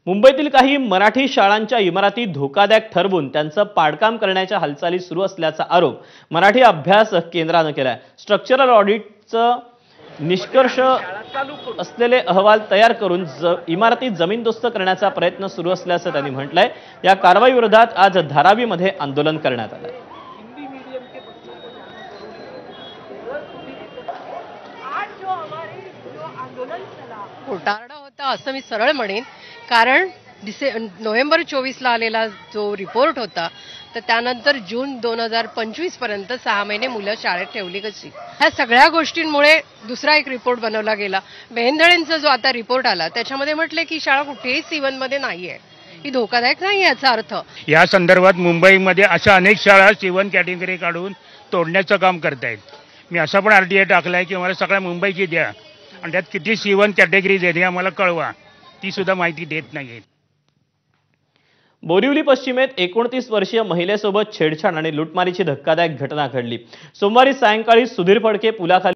मुंबईतील काही मराठी शाळांच्या इमारती धोकादायक ठरवून त्यांचं पाडकाम करण्याच्या हालचाली सुरू असल्याचा आरोप मराठी अभ्यास केंद्रानं केलाय। स्ट्रक्चरल ऑडिटचं निष्कर्ष असलेले अहवाल तयार करून इमारती जमीनदोस्त करण्याचा प्रयत्न सुरू असल्याचं त्यांनी म्हटलंय। या कारवाईविरोधात आज धारावीमध्ये आंदोलन करण्यात आलं। घोटाळा होता असं मी सरळ म्हणेन, कारण नोव्हेंबर 24 ला आलेला जो रिपोर्ट होता तर त्यानंतर जून 2025 पर्यंत 6 महिने मुलं शाळेत ठेवली कशी। ह्या सगळ्या गोष्टींमुळे दुसरा एक रिपोर्ट बनवला गेला। वेंधळेंचा जो आता रिपोर्ट आला त्याच्यामध्ये म्हटले की शाळा कुठेही C1 मध्ये नाहीये, ही धोकादायक नाही याचा अर्थ। या संदर्भात मुंबईमध्ये अशा अनेक शाळा C1 कॅटेगरी काढून तोडण्याचं काम करतायत। मी असा पण RTI टाकलाय की मला सगळ्या मुंबईची द्या आणि त्यात किती C1 कॅटेगरीज आहेत हे आम्हाला कळवा, ती सुद्धा माहिती देत नाहीत। बोरिवली पश्चिमेत 29 वर्षीय महिलेसोबत छेडछाड आणि लुटमारीची धक्कादायक घटना घडली। सोमवारी सायंकाळी सुधीर फडके पुलाखाली